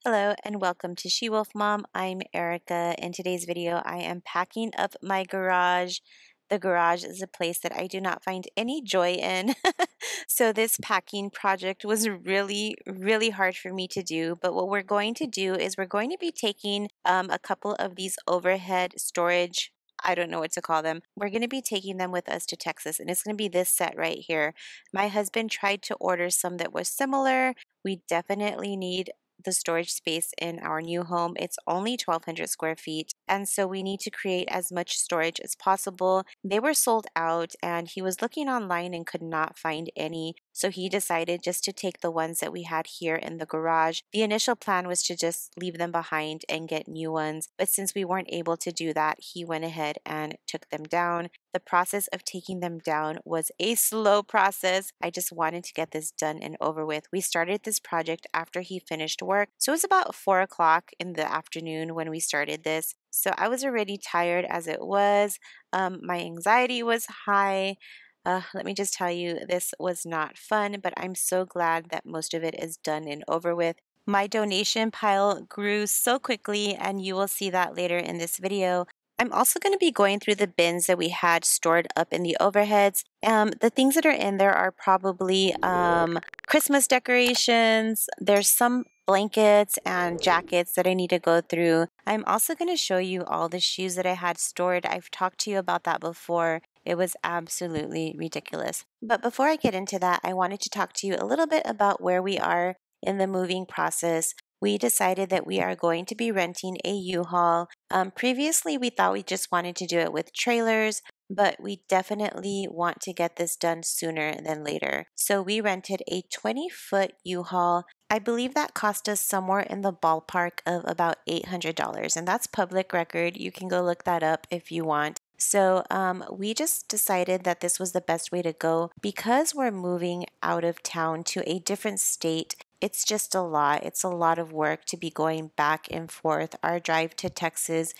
Hello and welcome to SheWolfMom. I'm Erica. In today's video, I am packing up my garage. The garage is a place that I do not find any joy in. So this packing project was really hard for me to do. But what we're going to do is we're going to be taking a couple of these overhead storage, I don't know what to call them. We're going to be taking them with us to Texas, and it's going to be this set right here. My husband tried to order some that was similar. We definitely need the storage space in our new home. It's only 1,200 square feet, and so we need to create as much storage as possible. They were sold out, and he was looking online and could not find any, so he decided just to take the ones that we had here in the garage. The initial plan was to just leave them behind and get new ones, but since we weren't able to do that, he went ahead and took them down. The process of taking them down was a slow process. I just wanted to get this done and over with. We started this project after he finished work, so it was about 4 o'clock in the afternoon when we started this. So I was already tired as it was. My anxiety was high. Let me just tell you, this was not fun, but I'm so glad that most of it is done and over with. My donation pile grew so quickly, and you will see that later in this video. I'm also going to be going through the bins that we had stored up in the overheads. The things that are in there are probably Christmas decorations. There's some blankets and jackets that I need to go through. I'm also going to show you all the shoes that I had stored. I've talked to you about that before. It was absolutely ridiculous. But before I get into that, I wanted to talk to you a little bit about where we are in the moving process. We decided that we are going to be renting a U-Haul. Previously, we thought we just wanted to do it with trailers, but we definitely want to get this done sooner than later. So we rented a 20-foot U-Haul. I believe that cost us somewhere in the ballpark of about $800, and that's public record. You can go look that up if you want. So we just decided that this was the best way to go because we're moving out of town to a different state. It's just a lot. It's a lot of work to be going back and forth. Our drive to Texas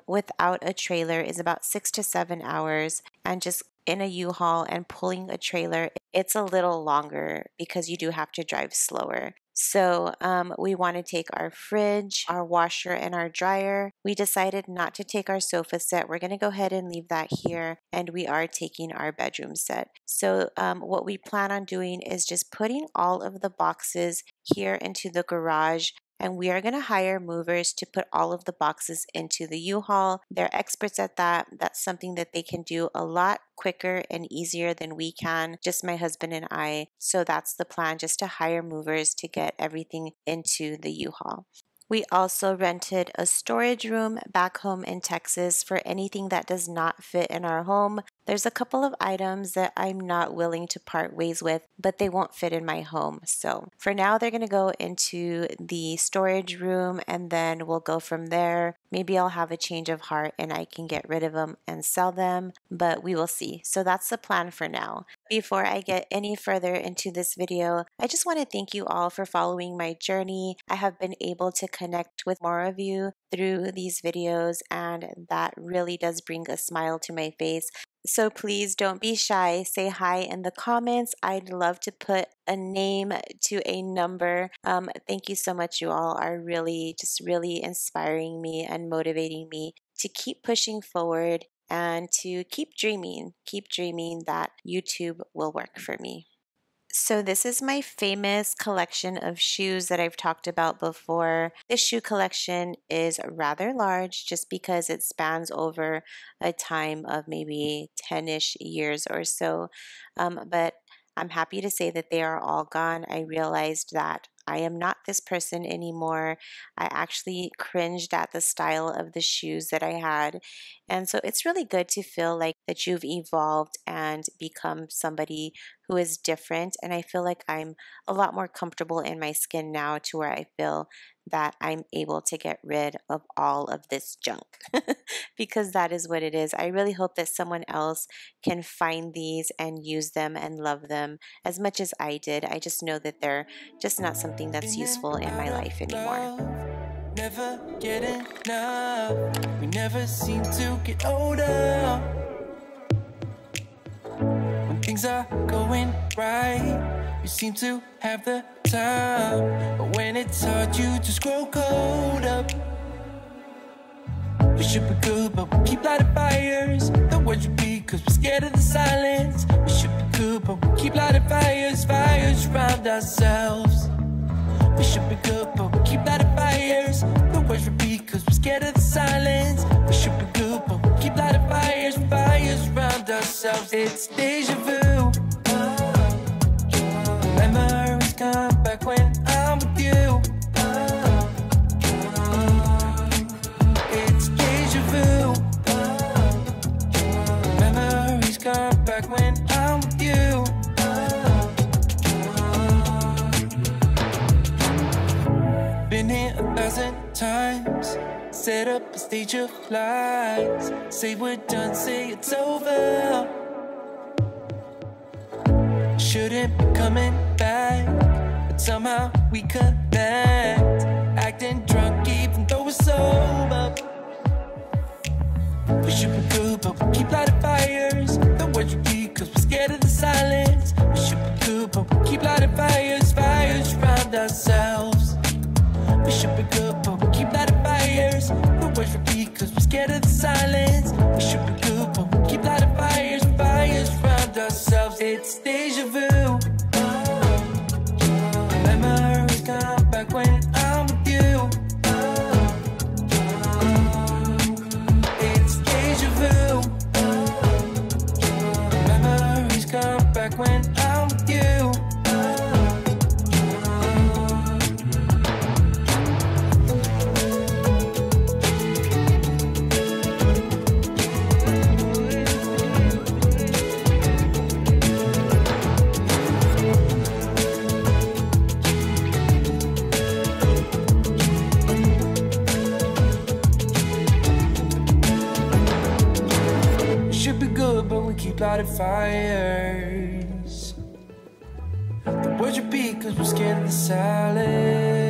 without a trailer is about 6 to 7 hours, and just in a U-Haul and pulling a trailer, it's a little longer because you do have to drive slower. So we want to take our fridge, our washer, and our dryer. We decided not to take our sofa set. We're going to go ahead and leave that here, and we are taking our bedroom set. So what we plan on doing is just putting all of the boxes here into the garage, and we are going to hire movers to put all of the boxes into the U-Haul. They're experts at that. That's something that they can do a lot quicker and easier than we can, just my husband and I. So that's the plan, just to hire movers to get everything into the U-Haul. We also rented a storage room back home in Texas for anything that does not fit in our home. There's a couple of items that I'm not willing to part ways with, but they won't fit in my home. So for now, they're going to go into the storage room, and then we'll go from there. Maybe I'll have a change of heart and I can get rid of them and sell them, but we will see. So that's the plan for now. Before I get any further into this video, I just want to thank you all for following my journey. I have been able to connect with more of you through these videos, and that really does bring a smile to my face. So please don't be shy. Say hi in the comments. I'd love to put a name to a number. Thank you so much. You all are really inspiring me and motivating me to keep pushing forward and to keep dreaming that YouTube will work for me. So this is my famous collection of shoes that I've talked about before. This shoe collection is rather large just because it spans over a time of maybe 10-ish years or so. But I'm happy to say that they are all gone. I realized that I am not this person anymore. I actually cringed at the style of the shoes that I had. And so it's really good to feel like that you've evolved and become somebody who is different. And I feel like I'm a lot more comfortable in my skin now, to where I feel that I'm able to get rid of all of this junk because that is what it is. I really hope that someone else can find these and use them and love them as much as I did. I just know that they're just not something that's useful in my life anymore. Never get enough. We never seem to get older. When things are going right, you seem to have the time. But when it's hard, you just grow cold up. We should be good, but we keep lighting fires. The words repeat, cause we're scared of the silence. We should be good, but we keep lighting fires. Fires around ourselves. We should be good, but we keep lighting fires. The words repeat, cause we're scared of the silence. We should be good, but we keep lighting fires. Fires around ourselves. It's deja vu. Memories come back when I'm with you. It's deja vu. Memories come back when I'm with you. Been here 1,000 times. Set up a stage of lies. Say we're done, say it's over. Shouldn't be coming back, but somehow we connect. Acting drunk even though we're sober. We should be good, but we keep lighting fires. The words repeat, cause we're scared of the silence. We should be good, but we keep lighting fires. Fires around ourselves. We should be good, but we keep lighting fires. The words repeat, cause we're scared of the silence. We should be good, but we keep lighting fires. Fires around ourselves. It's deja vu. Memories come back when I'm with you. It's deja vu. Memories come back when I'm with you. Keep lighting fires. The words repeat cause we're scared of the silence.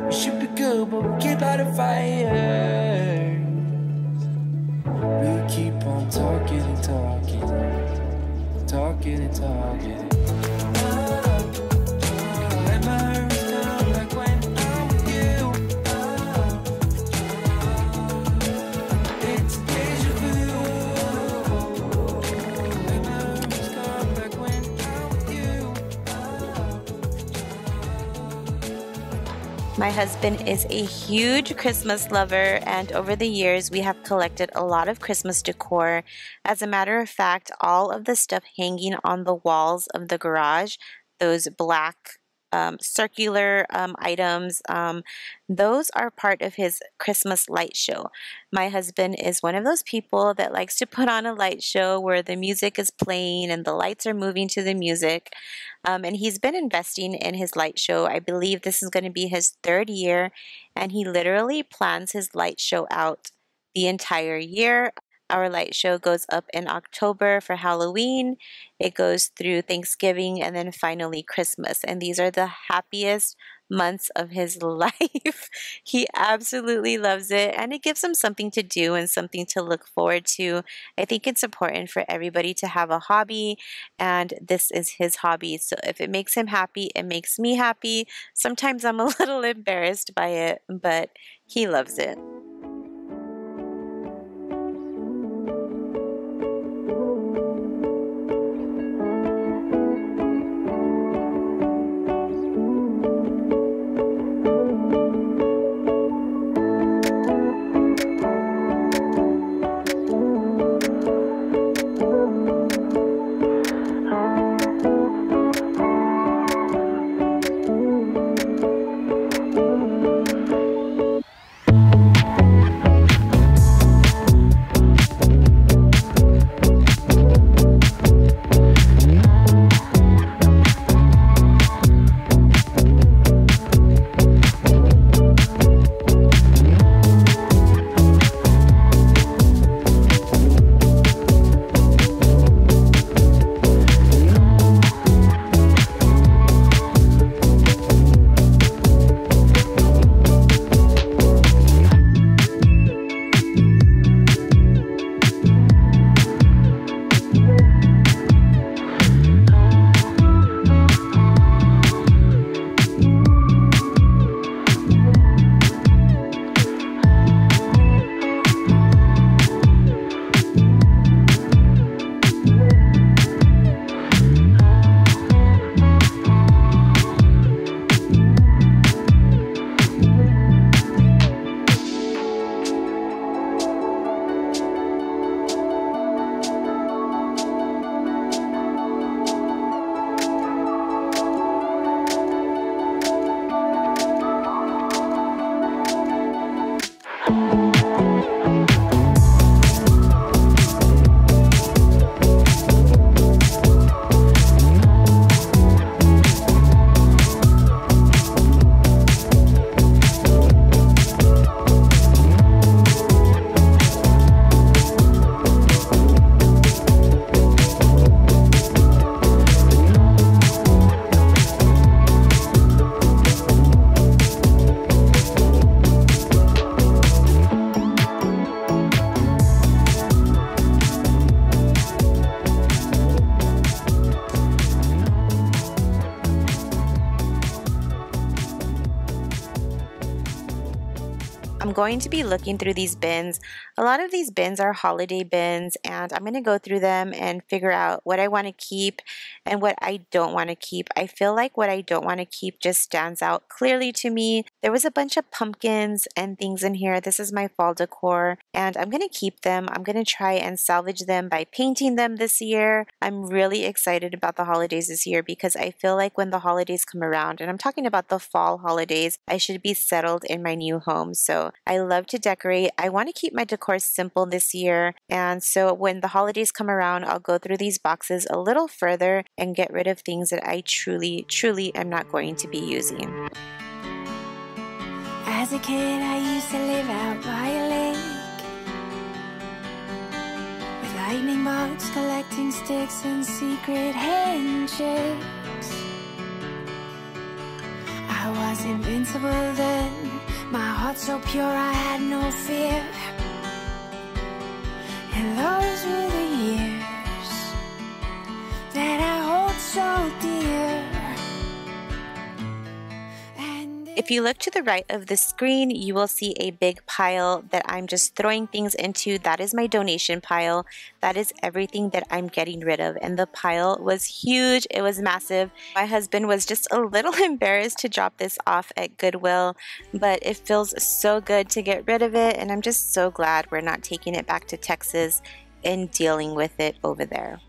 We should be good, but we keep lighting fires. We keep on talking and talking, talking and talking. Memories come back when I'm with you. It's deja vu. My husband is a huge Christmas lover, and over the years we have collected a lot of Christmas decor. As a matter of fact, all of the stuff hanging on the walls of the garage, those black circular items, those are part of his Christmas light show. My husband is one of those people that likes to put on a light show where the music is playing and the lights are moving to the music. And he's been investing in his light show. I believe this is going to be his 3rd year, and he literally plans his light show out the entire year. Our light show goes up in October for Halloween. It goes through Thanksgiving and then finally Christmas. And these are the happiest months of his life. He absolutely loves it, and it gives him something to do and something to look forward to. I think it's important for everybody to have a hobby, and this is his hobby. So if it makes him happy, it makes me happy. Sometimes I'm a little embarrassed by it, but he loves it. I'm going to be looking through these bins. A lot of these bins are holiday bins, and I'm going to go through them and figure out what I want to keep and what I don't want to keep. I feel like what I don't want to keep just stands out clearly to me. There was a bunch of pumpkins and things in here. This is my fall decor, and I'm going to keep them. I'm going to try and salvage them by painting them this year. I'm really excited about the holidays this year because I feel like when the holidays come around, and I'm talking about the fall holidays, I should be settled in my new home. So I love to decorate. I want to keep my decor simple this year. And so when the holidays come around, I'll go through these boxes a little further and get rid of things that I truly am not going to be using. As a kid, I used to live out by a lake, with lightning bugs, collecting sticks, and secret handshakes. I was invincible then, my heart so pure I had no fear. And those were the years that I hold so dear. If you look to the right of the screen, you will see a big pile that I'm just throwing things into. That is my donation pile. That is everything that I'm getting rid of. And the pile was huge. It was massive. My husband was just a little embarrassed to drop this off at Goodwill, but it feels so good to get rid of it. And I'm just so glad we're not taking it back to Texas and dealing with it over there.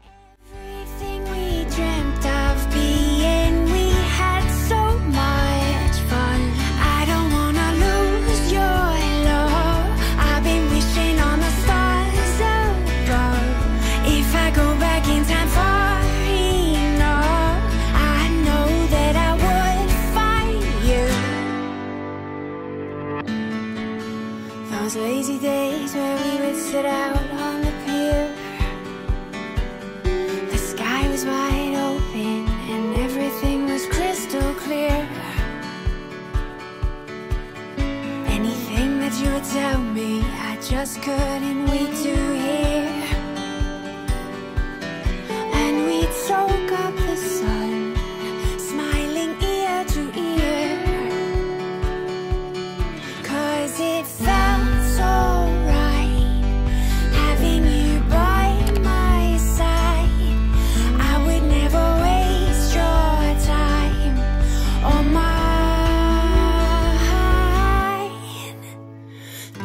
Everything we dreamt of being, we had so much fun. I don't wanna lose your love. I've been wishing on the stars above. If I go back in time far enough, I know that I would find you. Those lazy days where we would sit out on the pier, the sky was wide open and everything was crystal clear. Anything that you would tell me, I just couldn't wait to hear. And we'd soak up the sun, smiling ear to ear, 'cause it felt so right having you by my side. I would never waste your time or mine.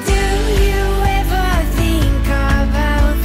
Do you ever think about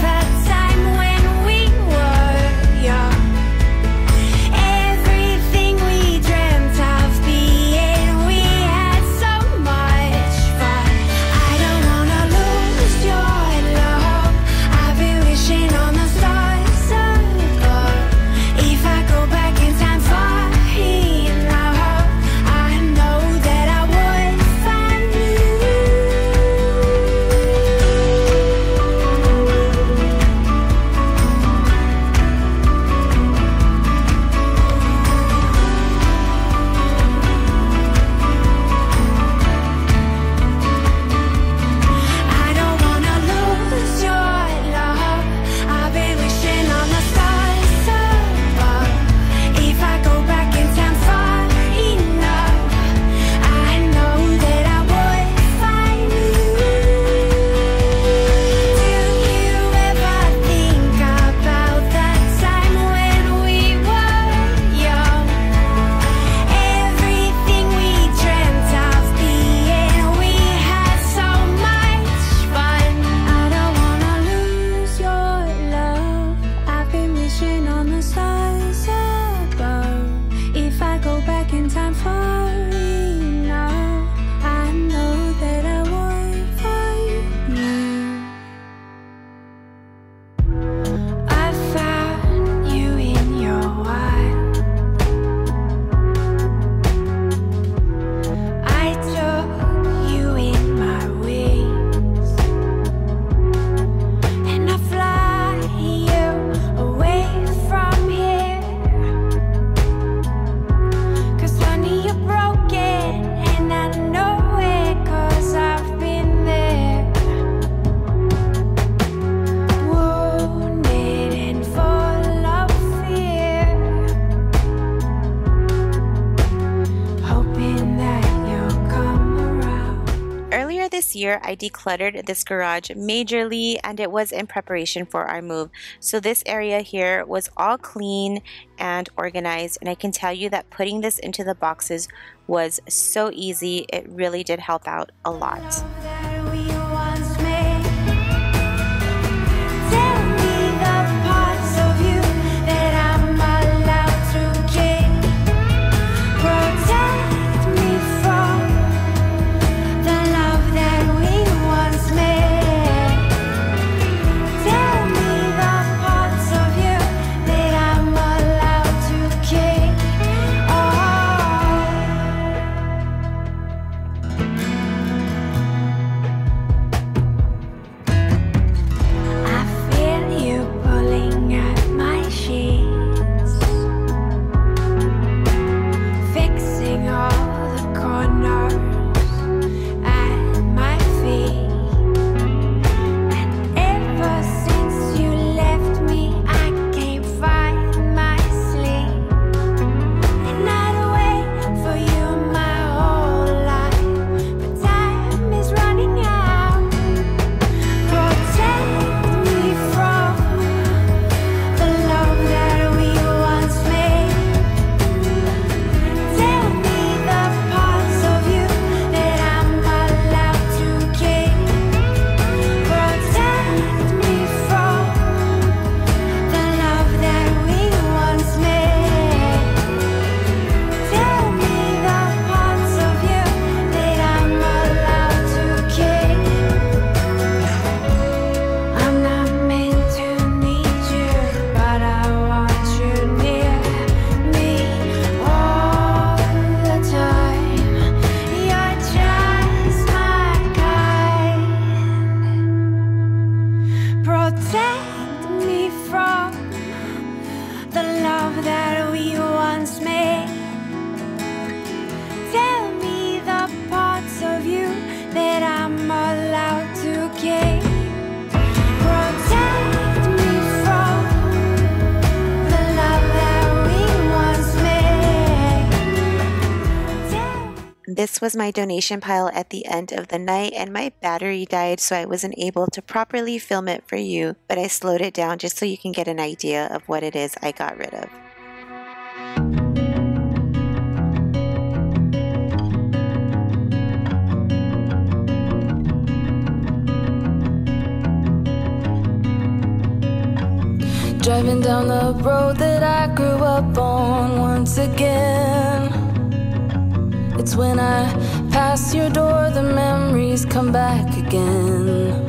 this year, I decluttered this garage majorly, and it was in preparation for our move. So this area here was all clean and organized, and I can tell you that putting this into the boxes was so easy. It really did help out a lot. This was my donation pile at the end of the night, and my battery died, so I wasn't able to properly film it for you, but I slowed it down just so you can get an idea of what it is I got rid of. Driving down the road that I grew up on once again. It's when I pass your door, the memories come back again.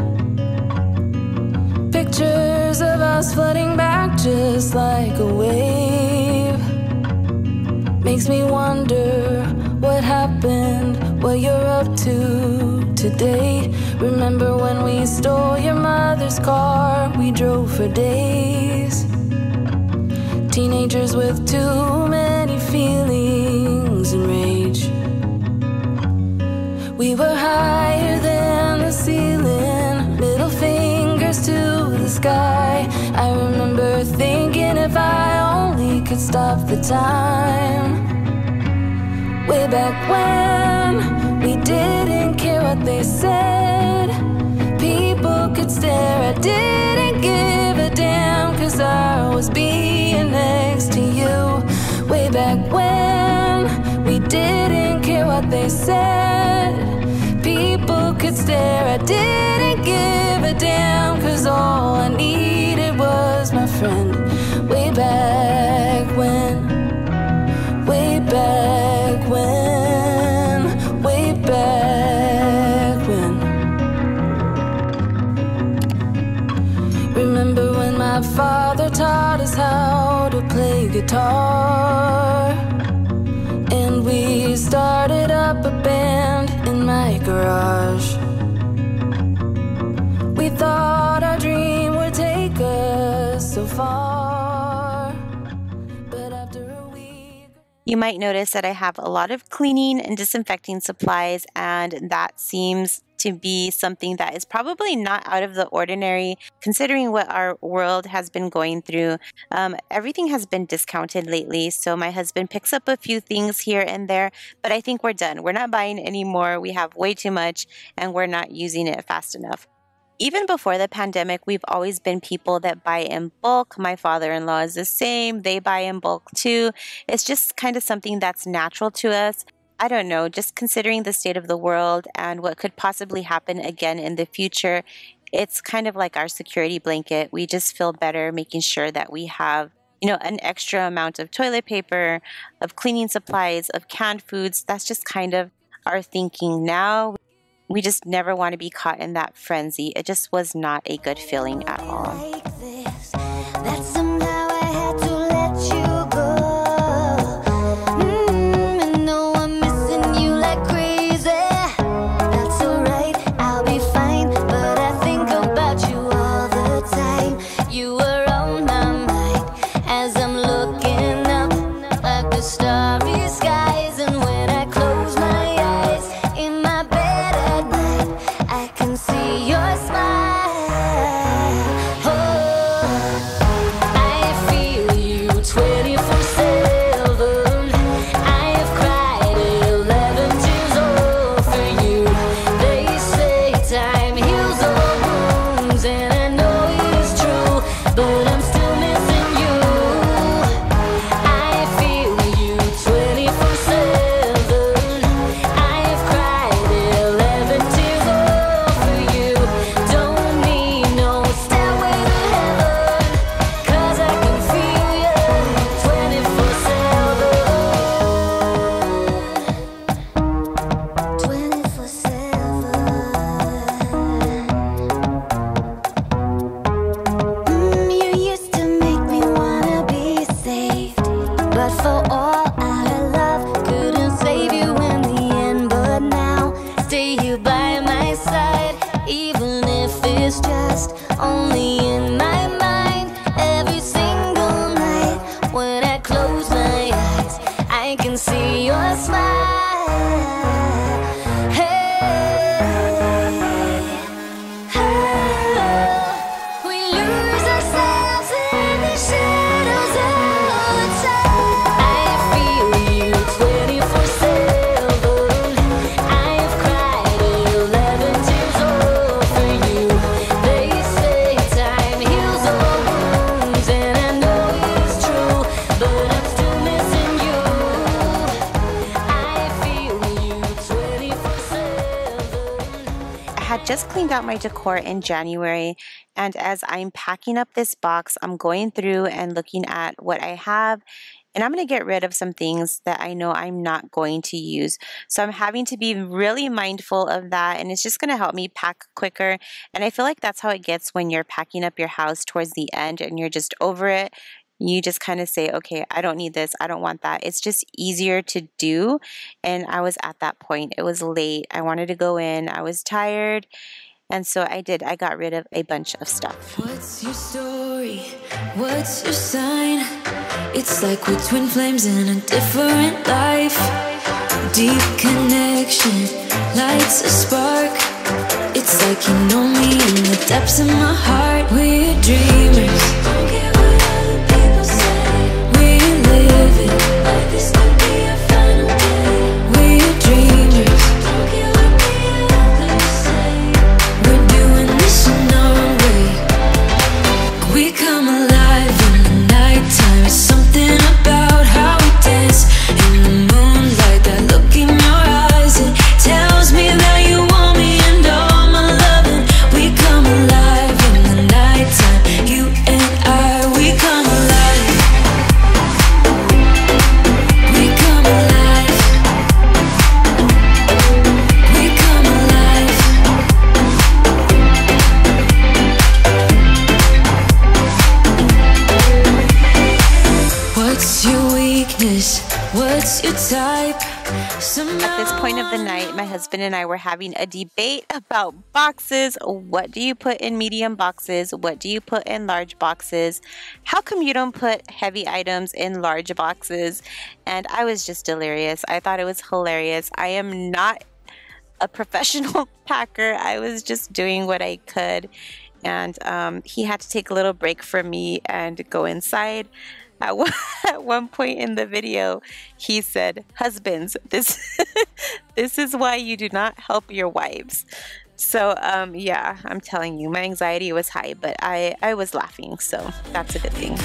Pictures of us flooding back just like a wave. Makes me wonder what happened, what you're up to today. Remember when we stole your mother's car, we drove for days. Teenagers with too many feelings and rage. We were higher than the ceiling, middle fingers to the sky. I remember thinking if I only could stop the time. Way back when we didn't care what they said. People could stare, I didn't give a damn, 'cause I was being next to you. Way back when we didn't care what they said. People could stare, I didn't give a damn, 'cause all I needed was my friend. Way back when, way back when, way back when. Remember when my father taught us how to play guitar, and we started up a band in my garage. We thought our dream would take us so far, but after a week You might notice that I have a lot of cleaning and disinfecting supplies, and that seems to be something that is probably not out of the ordinary considering what our world has been going through. Everything has been discounted lately, so my husband picks up a few things here and there, but I think we're done. We're not buying anymore. We have way too much, and we're not using it fast enough. Even before the pandemic, we've always been people that buy in bulk. My father-in-law is the same. They buy in bulk too. It's just kind of something that's natural to us. I don't know, just considering the state of the world and what could possibly happen again in the future, it's kind of like our security blanket. We just feel better making sure that we have, an extra amount of toilet paper, of cleaning supplies, of canned foods. That's just kind of our thinking now. We just never want to be caught in that frenzy. It just was not a good feeling at all. Just cleaned out my decor in January, and as I'm packing up this box, I'm going through and looking at what I have, and I'm going to get rid of some things that I know I'm not going to use. So I'm having to be really mindful of that, and it's just going to help me pack quicker. And I feel like that's how it gets when you're packing up your house towards the end and you're just over it. You just kind of say, okay, I don't need this, I don't want that. It's just easier to do. And I was at that point. It was late. I wanted to go in. I was tired. And so I did. I got rid of a bunch of stuff. What's your story? What's your sign? It's like we're twin flames in a different life. Deep connection lights a spark. It's like you know me in the depths of my heart. We're dreamers. Don't care what other people say. We live it like this could be our final day. We're dreamers. Don't care what the others say. We're doing this in our way. We come alive in the nighttime. It's something about how we dance in the moonlight. That look in your eyes, it tells me that you want me and all my loving. We come alive in the nighttime. You and I, we come alive. We come alive. We come alive. What's your weakness? What's your type? At this point of the night, my husband and I were having a debate about boxes. What do you put in medium boxes? What do you put in large boxes? How come you don't put heavy items in large boxes? And I was just delirious. I thought it was hilarious. I am not a professional packer. I was just doing what I could. And he had to take a little break from me and go inside. At one point in the video, he said, "Husbands, this this is why you do not help your wives." So yeah, I'm telling you, my anxiety was high, but I was laughing, so that's a good thing.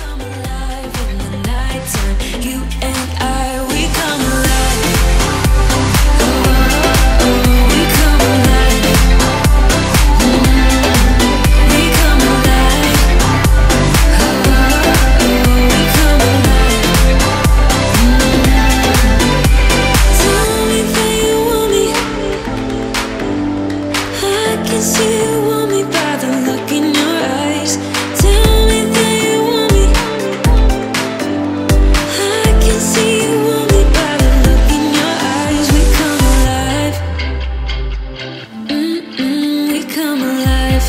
You and I, we come alive. We come alive. We come alive. We come alive. Tell me that you want me. I can see you want me by the look in your eyes. Tell me that you want me. I can see you want me by the look in your eyes. We come alive. We come alive.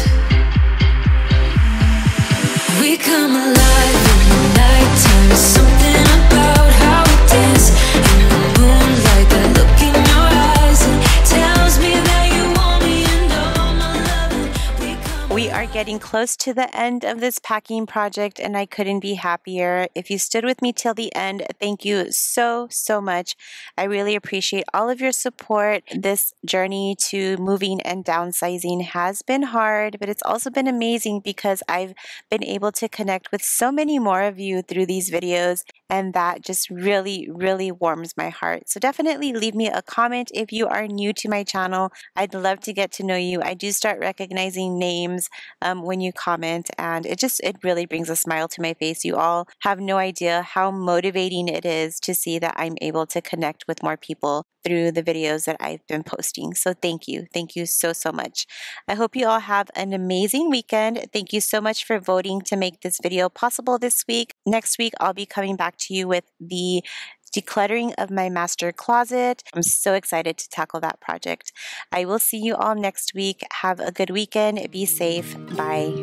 We come alive in the nighttime. There's something about how we dance in the moonlight. That look in your eyes, it tells me that you want me and all my loving. We are getting close to the end of this packing project, and I couldn't be happier. If you stood with me till the end, thank you so much. I really appreciate all of your support. This journey to moving and downsizing has been hard, but it's also been amazing because I've been able to connect with so many more of you through these videos, and that just really warms my heart. So definitely leave me a comment if you are new to my channel. I'd love to get to know you. I do start recognizing names when you comment, and it really brings a smile to my face. You all have no idea how motivating it is to see that I'm able to connect with more people through the videos that I've been posting. So thank you so much. I hope you all have an amazing weekend. Thank you so much for voting to make this video possible this week. Next week I'll be coming back to you with the decluttering of my master closet. I'm so excited to tackle that project. I will see you all next week. Have a good weekend. Be safe. Bye.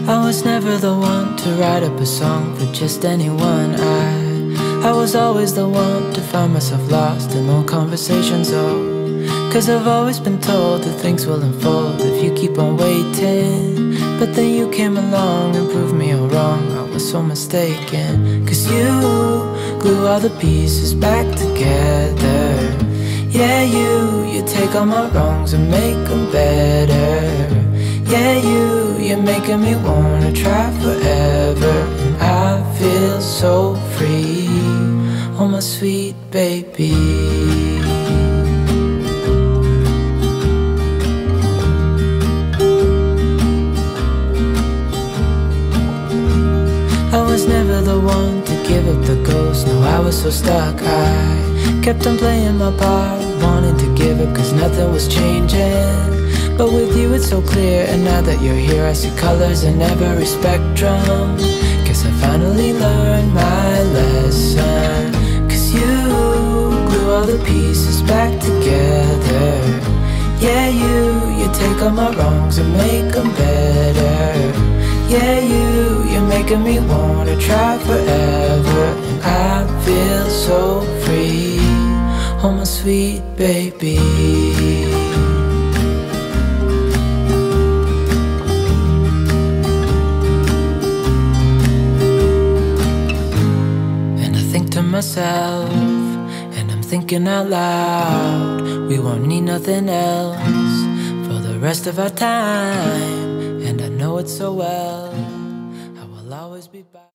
I was never the one to write up a song for just anyone. I was always the one to find myself lost in long conversations. Cause I've always been told that things will unfold if you keep on waiting. But then you came along and proved me all wrong. I was so mistaken. Cause you glue all the pieces back together. Yeah, you take all my wrongs and make them better. Yeah, you're making me wanna try forever. And I feel so free, oh my sweet baby. I was never the one to give up the ghost. No, I was so stuck. I kept on playing my part, wanting to give up cause nothing was changing. But with you it's so clear, and now that you're here I see colors in every spectrum. Guess I finally learned my lesson. Cause you glue all the pieces back together. Yeah, you take all my wrongs and make them better. Yeah, you're making me wanna try forever. And I feel so free, oh my sweet baby. Myself, and I'm thinking out loud, we won't need nothing else for the rest of our time, and I know it so well.